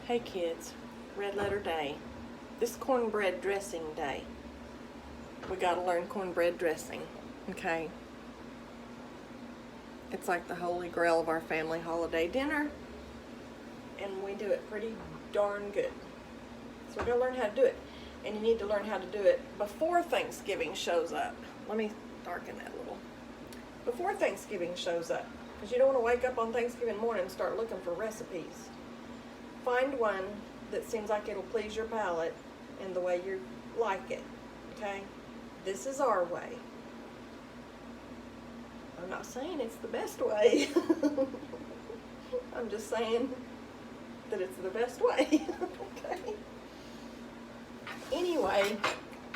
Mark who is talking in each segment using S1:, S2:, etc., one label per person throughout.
S1: Hey kids, red letter day. This cornbread dressing day. We gotta learn cornbread dressing, okay? It's like the holy grail of our family holiday dinner, and we do it pretty darn good. So we gotta learn how to do it, and you need to learn how to do it before Thanksgiving shows up. Let me darken that a little. Before Thanksgiving shows up, because you don't want to wake up on Thanksgiving morning and start looking for recipes. Find one that seems like it'll please your palate and the way you like it, okay? This is our way. I'm not saying it's the best way. I'm just saying that it's the best way, okay? Anyway,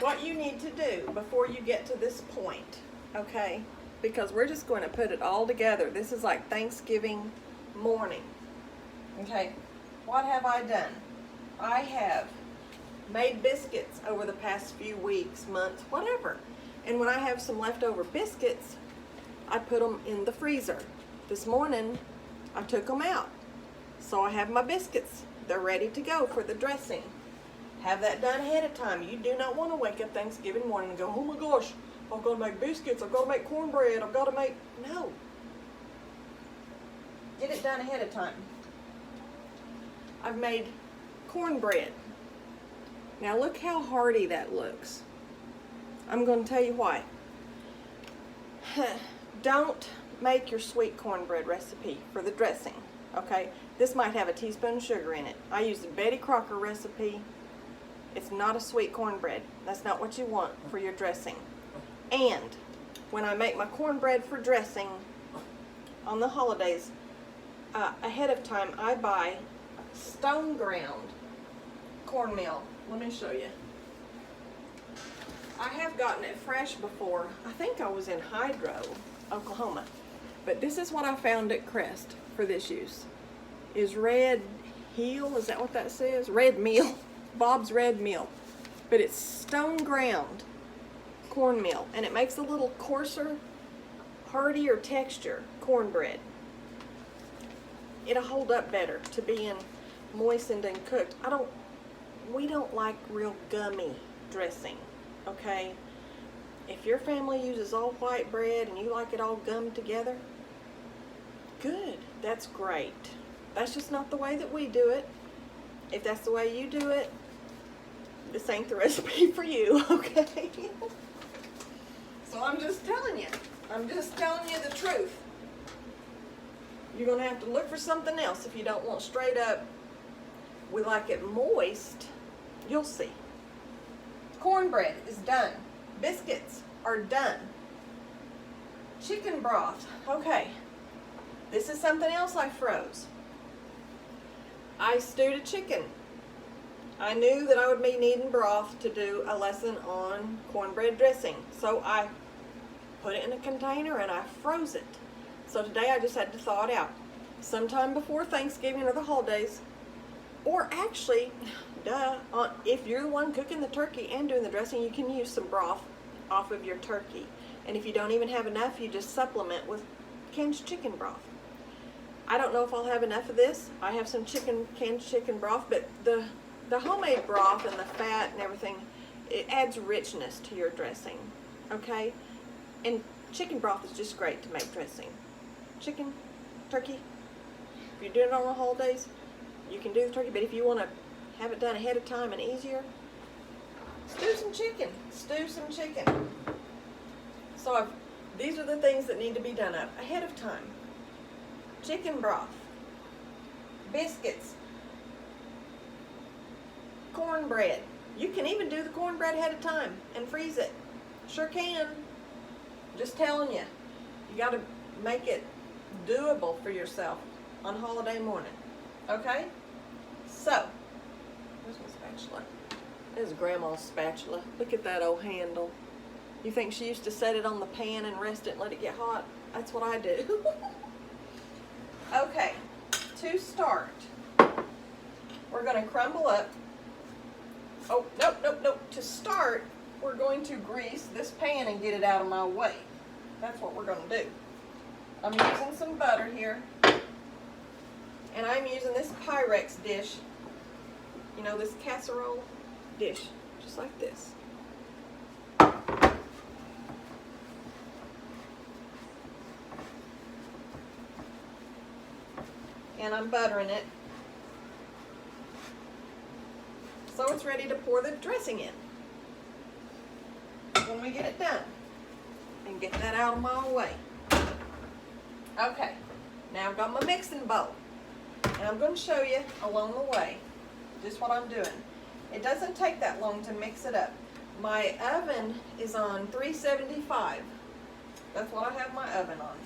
S1: what you need to do before you get to this point, okay? Because we're just going to put it all together. This is like Thanksgiving morning, okay? What have I done? I have made biscuits over the past few weeks, months, whatever. And when I have some leftover biscuits, I put them in the freezer. This morning, I took them out. So I have my biscuits. They're ready to go for the dressing. Have that done ahead of time. You do not want to wake up Thanksgiving morning and go, oh my gosh, I've got to make biscuits, I've got to make cornbread, I've got to make... No. Get it done ahead of time. I've made cornbread. Now look how hearty that looks. I'm going to tell you why. Don't make your sweet cornbread recipe for the dressing, okay? This might have a teaspoon of sugar in it. I use the Betty Crocker recipe. It's not a sweet cornbread. That's not what you want for your dressing. And when I make my cornbread for dressing on the holidays, ahead of time I buy stone ground cornmeal. Let me show you. I have gotten it fresh before. I think I was in Hydro, Oklahoma. But this is what I found at Crest for this use. Is Red Heel, is that what that says? Red Meal, Bob's Red Meal. But it's stone ground cornmeal, and it makes a little coarser, heartier texture cornbread. It'll hold up better to being moistened and cooked. We don't like real gummy dressing, okay? If your family uses all white bread and you like it all gummed together, good, that's great. That's just not the way that we do it. If that's the way you do it, this ain't the recipe for you, okay? So I'm just telling you. I'm just telling you the truth. You're going to have to look for something else if you don't want straight up, we like it moist. You'll see. Cornbread is done. Biscuits are done. Chicken broth. Okay. This is something else I froze. I stewed a chicken. I knew that I would be needing broth to do a lesson on cornbread dressing. So I put it in a container and I froze it. So today I just had to thaw it out. Sometime before Thanksgiving or the holidays, or actually, if you're the one cooking the turkey and doing the dressing, you can use some broth off of your turkey. And if you don't even have enough, you just supplement with canned chicken broth. I don't know if I'll have enough of this. I have some canned chicken broth, but the homemade broth and the fat and everything, it adds richness to your dressing, okay? And chicken broth is just great to make dressing. Chicken, turkey, if you're doing it on the holidays, you can do the turkey, but if you want to have it done ahead of time and easier, stew some chicken. So these are the things that need to be done up ahead of time. Chicken broth, biscuits, cornbread. You can even do the cornbread ahead of time and freeze it. Sure can. Just telling you. You got to make it doable for yourself on holiday morning. Okay? So, where's my spatula? This is Grandma's spatula. Look at that old handle. You think she used to set it on the pan and rest it and let it get hot? That's what I do. Okay, to start, we're going to crumble up. Oh, nope. To start, we're going to grease this pan and get it out of my way. That's what we're going to do. I'm using some butter here. And I'm using this Pyrex dish you know, this casserole dish, just like this. And I'm buttering it. So it's ready to pour the dressing in when we get it done. And get that out of my way. Okay, now I've got my mixing bowl. And I'm going to show you along the way just what I'm doing. It doesn't take that long to mix it up. My oven is on 375. That's what I have my oven on.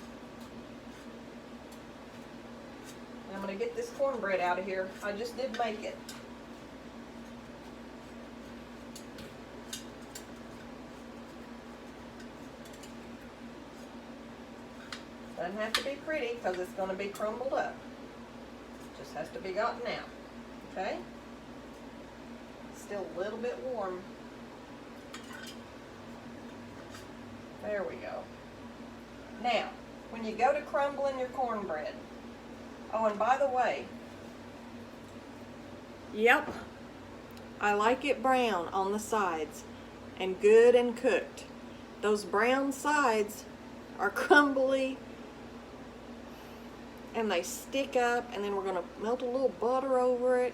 S1: And I'm going to get this cornbread out of here. I just did make it. Doesn't have to be pretty because it's going to be crumbled up. Just has to be gotten out. Okay? Still a little bit warm. There we go. Now, when you go to crumbling your cornbread, oh, and by the way, yep, I like it brown on the sides and good and cooked. Those brown sides are crumbly and they stick up, and then we're going to melt a little butter over it,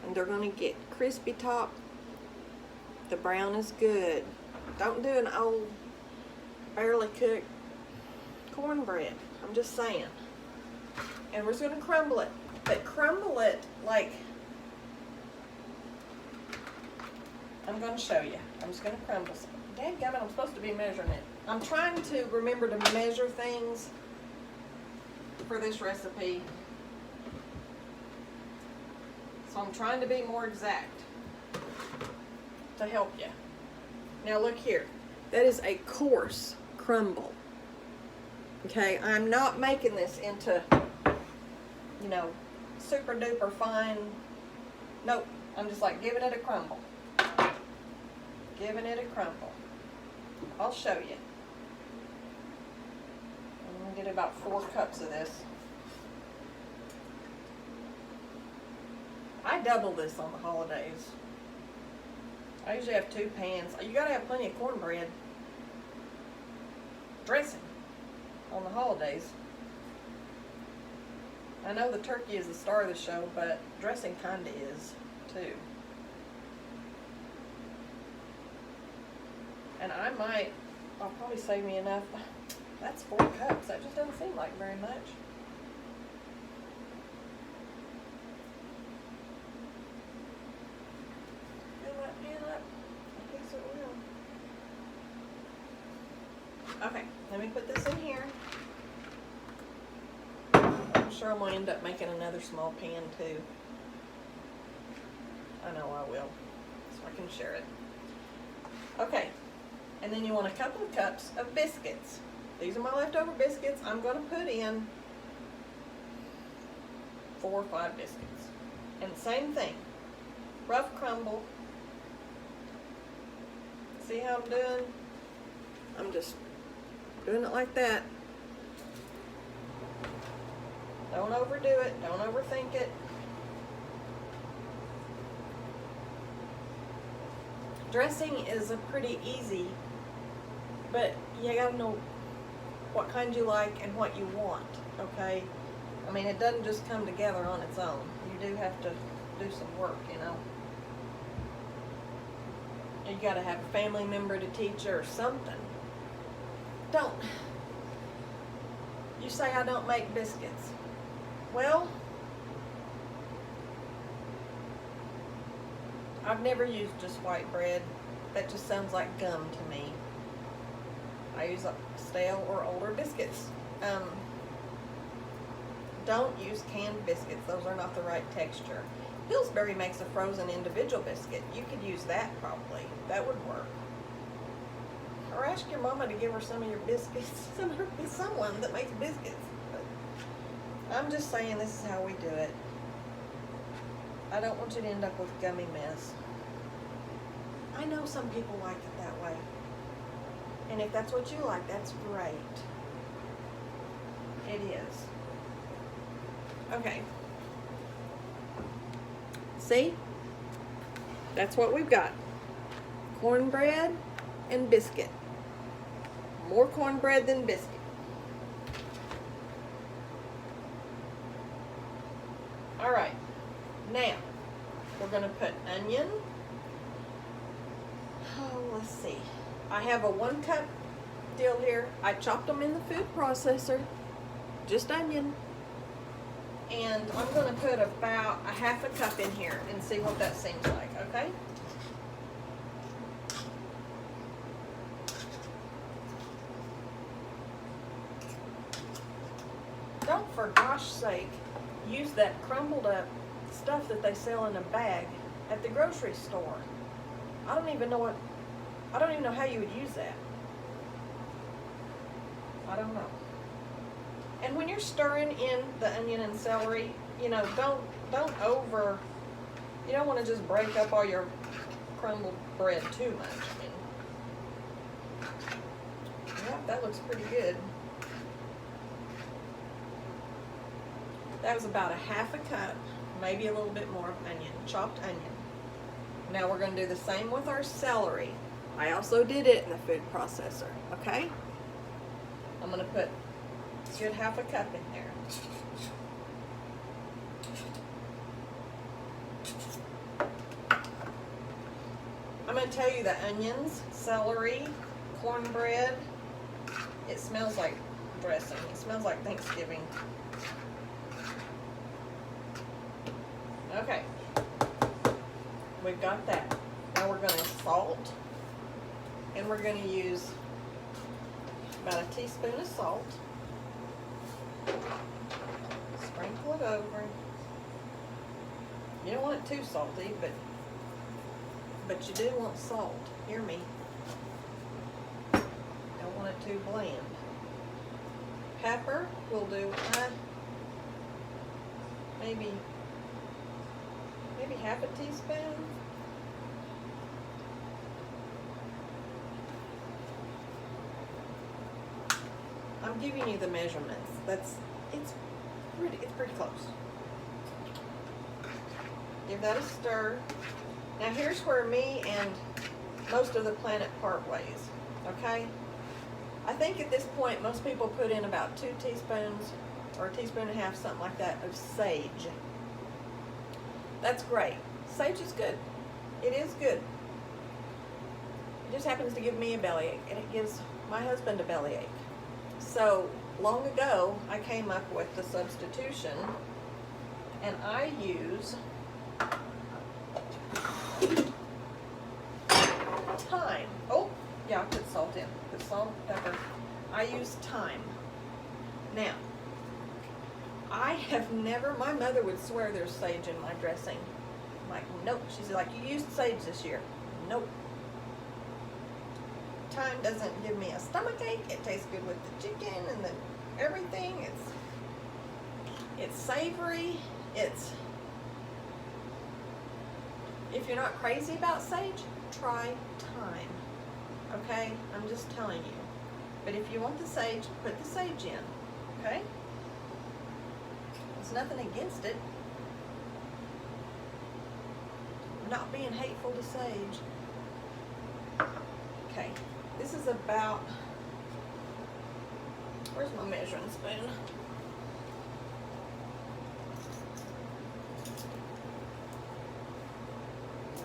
S1: and they're going to get crispy top. The brown is good. Don't do an old barely cooked cornbread. I'm just saying. And we're just going to crumble it, but crumble it like, I'm going to show you. I'm just going to crumble some. Dadgummit, I'm supposed to be measuring it. I'm trying to remember to measure things for this recipe, so I'm trying to be more exact to help you. Now look here, that is a coarse crumble. Okay, I'm not making this into, you know, super duper fine. Nope, I'm just like giving it a crumble. Giving it a crumble. I'll show you. I'm gonna get about 4 cups of this. I double this on the holidays. I usually have 2 pans. You gotta have plenty of cornbread dressing on the holidays. I know the turkey is the star of the show, but dressing kinda is too. And I'll probably save me enough. That's 4 cups. That just doesn't seem like very much. Fill that pan up. I guess it will. Okay, let me put this in here. I'm sure I'm going to end up making another small pan too. I know I will, so I can share it. Okay, and then you want a couple of cups of biscuits. These are my leftover biscuits. I'm going to put in 4 or 5 biscuits. And same thing, rough crumble. See how I'm doing? I'm just doing it like that. Don't overdo it. Don't overthink it. Dressing is a pretty easy, but you gotta know what kind you like and what you want, okay? I mean, it doesn't just come together on its own. You do have to do some work, you know? You gotta have a family member to teach you or something. You say I don't make biscuits. Well, I've never used just white bread. That just sounds like gum to me. I use stale or older biscuits. Don't use canned biscuits. Those are not the right texture. Pillsbury makes a frozen individual biscuit. You could use that probably. That would work. Or ask your mama to give her some of your biscuits. Someone that makes biscuits. But I'm just saying this is how we do it. I don't want you to end up with a gummy mess. I know some people like it that way. And if that's what you like, that's great. It is. Okay. See? That's what we've got. Cornbread and biscuit. More cornbread than biscuit. All right, now we're gonna put onion. Oh, let's see. I have a 1 cup deal here. I chopped them in the food processor, just onion. And I'm gonna put about a 1/2 cup in here and see what that seems like, okay? Don't, for gosh sake, use that crumbled up stuff that they sell in a bag at the grocery store. I don't even know how you would use that. I don't know. And when you're stirring in the onion and celery, you know, don't you don't want to just break up all your crumbled bread too much. I mean, yeah, that looks pretty good. That was about a 1/2 cup, maybe a little bit more of onion, chopped onion. Now we're going to do the same with our celery. I also did it in the food processor, okay? I'm going to put a good 1/2 cup in there. I'm going to tell you the onions, celery, cornbread, it smells like dressing. It smells like Thanksgiving. Okay, we've got that. Now we're going to salt, and we're going to use about a teaspoon of salt. Sprinkle it over. You don't want it too salty, but you do want salt. Hear me. Don't want it too bland. Pepper, we'll do maybe 1/2 teaspoon. I'm giving you the measurements. It's pretty close. Give that a stir. Now here's where me and most of the planet part ways. Okay? I think at this point most people put in about 2 teaspoons or a teaspoon and a half, something like that, of sage. That's great. Sage is good. It is good. It just happens to give me a bellyache, and it gives my husband a bellyache. So long ago, I came up with the substitution, and I use thyme. Oh, yeah, I put salt in. Put salt, pepper. I use thyme. Now, my mother would swear there's sage in my dressing. I'm like, nope. She's like, you used sage this year. Nope. Thyme doesn't give me a stomachache. It tastes good with the chicken and everything. It's savory. If you're not crazy about sage, try thyme. Okay? I'm just telling you. But if you want the sage, put the sage in. Okay? There's nothing against it. I'm not being hateful to sage. Okay, this is about, where's my measuring spoon?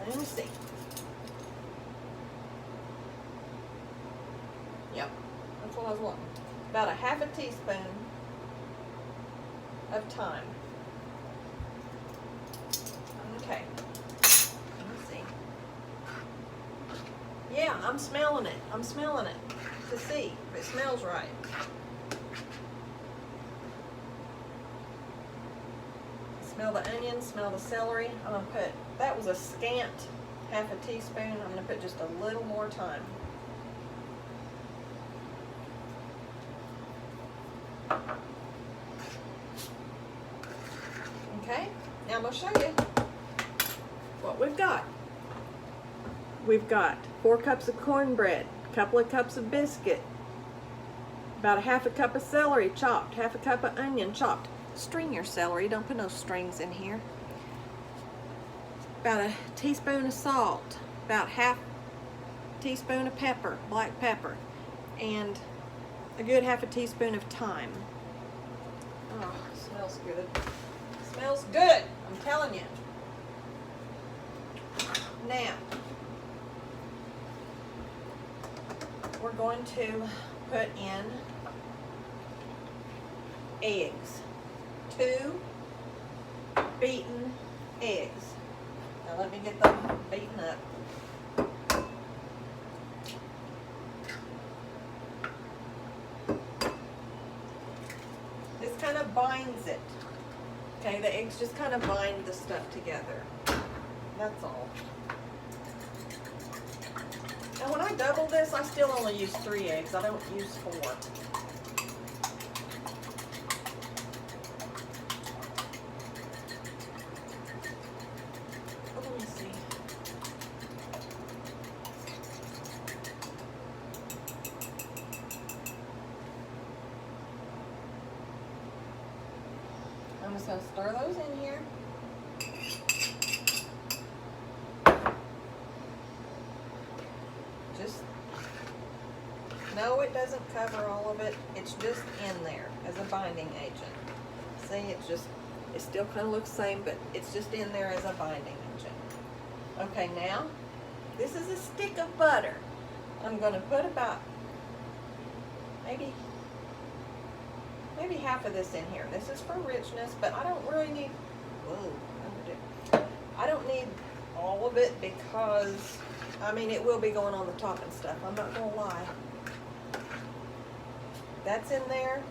S1: Let me see. Yep, that's what I was wanting. About a 1/2 teaspoon of thyme. Okay. Let me see. Yeah, I'm smelling it. I'm smelling it to see if it smells right. Smell the onion, smell the celery. I'm gonna put, that was a scant 1/2 teaspoon. I'm gonna put just a little more thyme. Okay, now I'm going to show you what we've got. We've got 4 cups of cornbread, a couple of cups of biscuit, about a 1/2 cup of celery chopped, 1/2 cup of onion chopped. String your celery, don't put no strings in here. about a teaspoon of salt, about half teaspoon of pepper, black pepper, and a good half a teaspoon of thyme. Oh, it smells good. It smells good, I'm telling you. Now, we're going to put in eggs. 2 beaten eggs. Now let me get them beaten up. This kind of binds it. Okay, the eggs just kind of bind the stuff together. That's all. And when I double this, I still only use 3 eggs. I don't use 4. Oh, let me see. I'm just going to stir those in here. No, it doesn't cover all of it. It's just in there as a binding agent. See, it still kind of looks the same, but it's just in there as a binding agent. Okay, now, this is a stick of butter. I'm going to put about maybe half of this in here. This is for richness, but I don't really need, I don't need all of it because, I mean, it will be going on the top and stuff. I'm not going to lie. That's in there.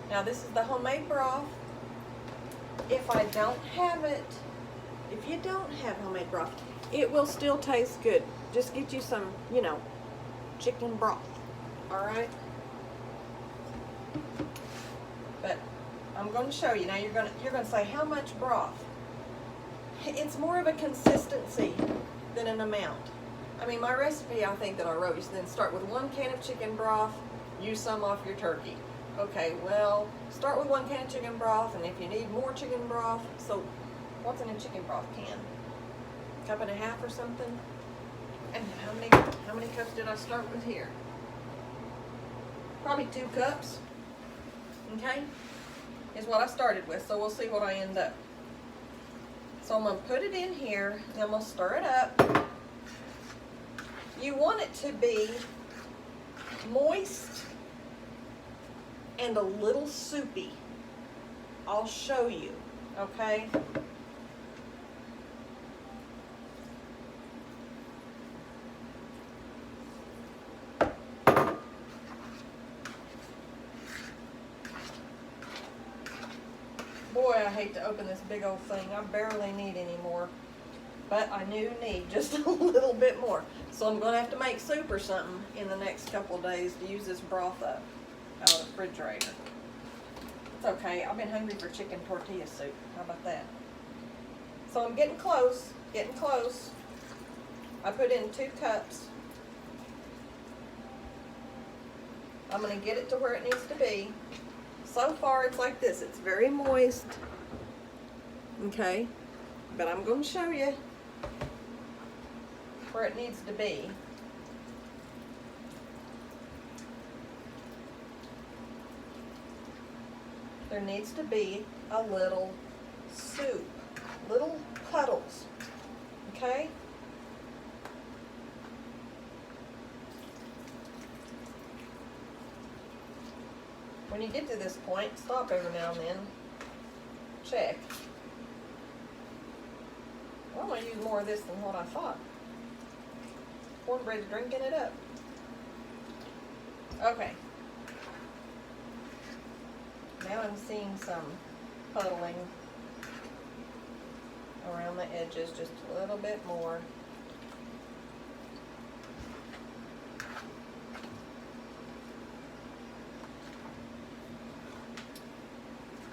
S1: Now this is the homemade broth. If I don't have it, if you don't have homemade broth, it will still taste good. Just get you some, you know, chicken broth. All right. But I'm going to show you. Now you're going to say how much broth. It's more of a consistency than an amount. I mean, my recipe, I think that I wrote, you then start with 1 can of chicken broth, use some off your turkey. Okay, well, start with 1 can of chicken broth, and if you need more chicken broth, so what's in a chicken broth can? 1.5 cups or something? And how many cups did I start with here? Probably 2 cups, okay, is what I started with, so we'll see what I end up. So I'm going to put it in here, and I'm going to stir it up. You want it to be moist and a little soupy. I'll show you, okay? Boy, I hate to open this big old thing. I barely need any more. But I do need just a little bit more. So I'm going to have to make soup or something in the next couple of days to use this broth up out of the refrigerator. It's okay. I've been hungry for chicken tortilla soup. How about that? So I'm getting close. Getting close. I put in 2 cups. I'm going to get it to where it needs to be. So far it's like this. It's very moist. Okay. But I'm going to show you where it needs to be. There needs to be a little soup, little puddles, okay? When you get to this point, stop every now and then, check. Well, I'm going to use more of this than what I thought. Cornbread's drinking it up. Okay. Now I'm seeing some puddling around the edges, just a little bit more.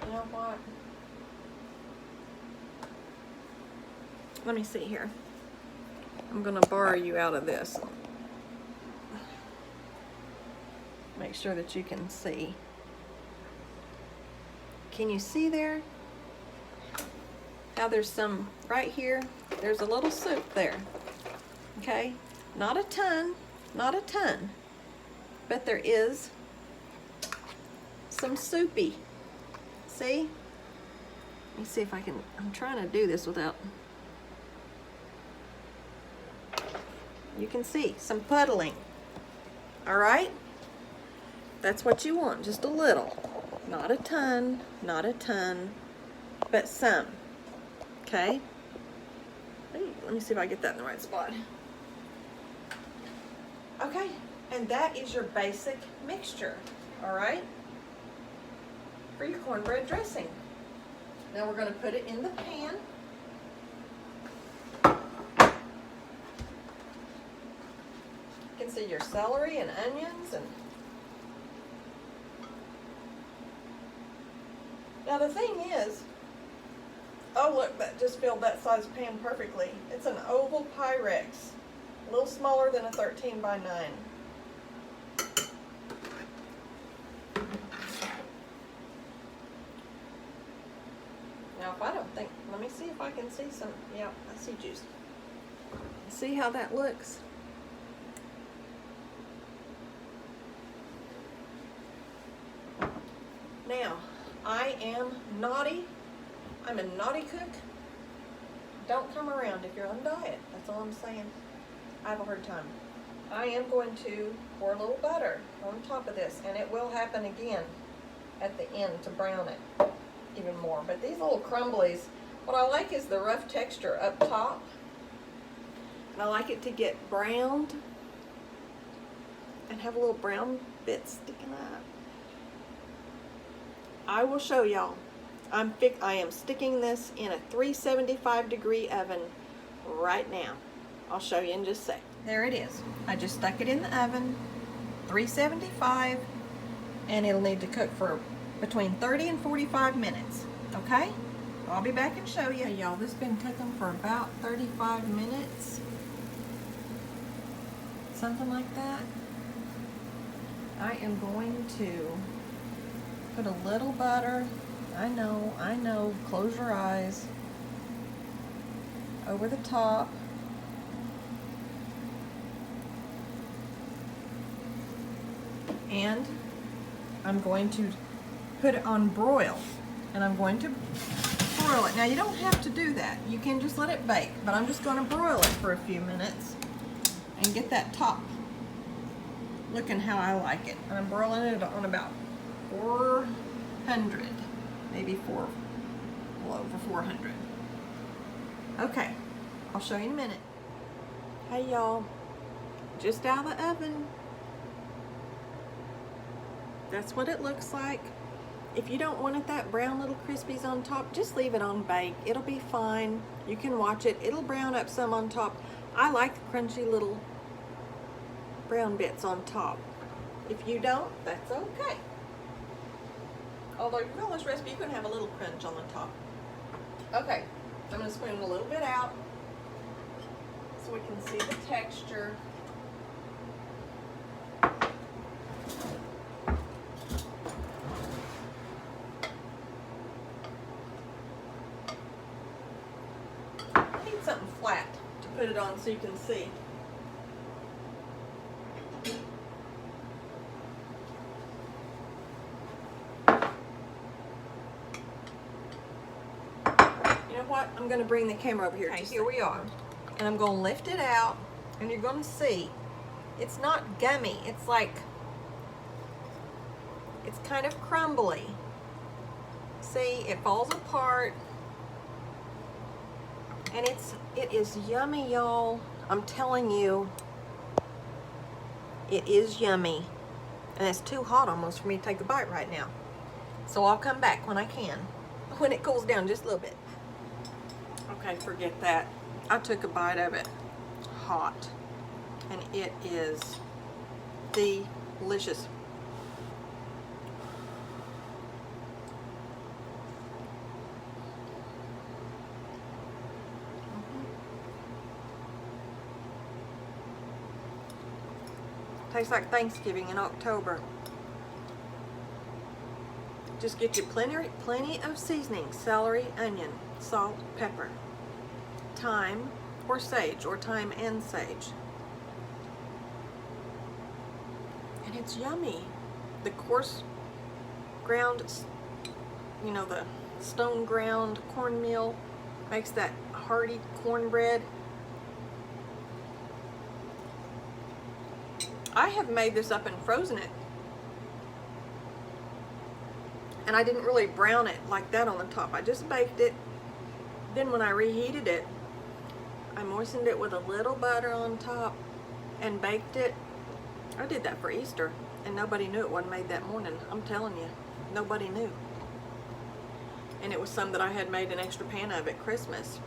S1: You know what? Let me see here. I'm going to borrow you out of this. Make sure that you can see. Can you see there? how there's some right here. There's a little soup there. Okay, not a ton, but there is some soupy. See? Let me see if I can, I'm trying to do this without, you can see some puddling. All right? That's what you want, just a little. Not a ton, but some. Okay? Let me see if I get that in the right spot. Okay, and that is your basic mixture, all right, for your cornbread dressing. Now we're going to put it in the pan. You can see your celery and onions. And now the thing is, oh look, that just filled that size pan perfectly. It's an oval Pyrex. A little smaller than a 13 by 9. Now if I don't think, let me see if I can see some, yeah, I see juice. See how that looks? Now, I am naughty. I'm a naughty cook. Don't come around if you're on diet. That's all I'm saying. I have a hard time. I am going to pour a little butter on top of this, and it will happen again at the end to brown it even more. But these little crumblies, what I like is the rough texture up top. And I like it to get browned and have a little brown bit sticking up. I will show y'all. I am sticking this in a 375-degree oven right now. I'll show you in just a sec. There it is. I just stuck it in the oven, 375, and it'll need to cook for between 30 and 45 minutes. Okay? I'll be back and show you. Hey y'all, this has been cooking for about 35 minutes. Something like that. I am going to put a little butter. I know, close your eyes. Over the top. And I'm going to put it on broil. And I'm going to broil it. Now you don't have to do that. You can just let it bake. But I'm just going to broil it for a few minutes and get that top looking how I like it. And I'm broiling it on about 400. Maybe a little over 400. Okay, I'll show you in a minute. Hey y'all, just out of the oven. That's what it looks like. If you don't want it that brown little crispies on top, just leave it on bake. It'll be fine. You can watch it. It'll brown up some on top. I like the crunchy little brown bits on top. If you don't, that's okay. Although if you follow this recipe, you can have a little crunch on the top. Okay, I'm going to spoon a little bit out so we can see the texture. I need something flat to put it on so you can see. What? I'm going to bring the camera over here. Okay, here we are. And I'm going to lift it out, and you're going to see it's not gummy. It's like, it's kind of crumbly. See, it falls apart. And it is yummy, y'all. I'm telling you, it is yummy. And it's too hot almost for me to take a bite right now. So I'll come back when I can. When it cools down just a little bit. Okay, forget that. I took a bite of it hot, and it is delicious. Tastes like Thanksgiving in October. Just get you plenty of seasoning, celery, onion. salt, pepper, thyme or sage, or thyme and sage. And it's yummy. The coarse ground, you know, the stone ground cornmeal makes that hearty cornbread. I have made this up and frozen it, and I didn't really brown it like that on the top. I just baked it. Then when I reheated it, I moistened it with a little butter on top and baked it. I did that for Easter, and nobody knew it wasn't made that morning. I'm telling you, nobody knew. And it was some that I had made an extra pan of at Christmas.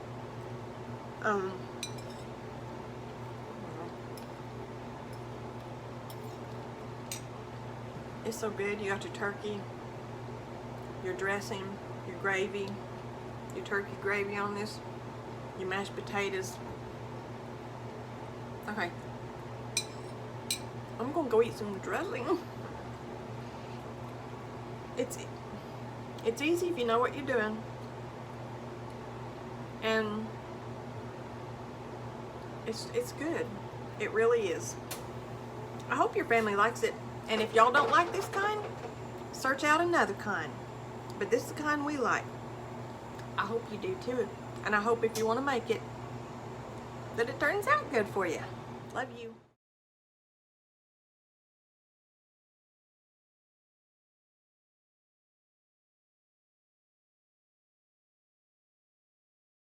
S1: It's so good. You got your turkey, your dressing, your gravy, your turkey gravy on this, your mashed potatoes. Okay, I'm gonna go eat some dressing. It's easy if you know what you're doing, and it's good. It really is. I hope your family likes it, and if y'all don't like this kind, search out another kind. But this is the kind we like. I hope you do too, and I hope if you want to make it, that it turns out good for you. Love you.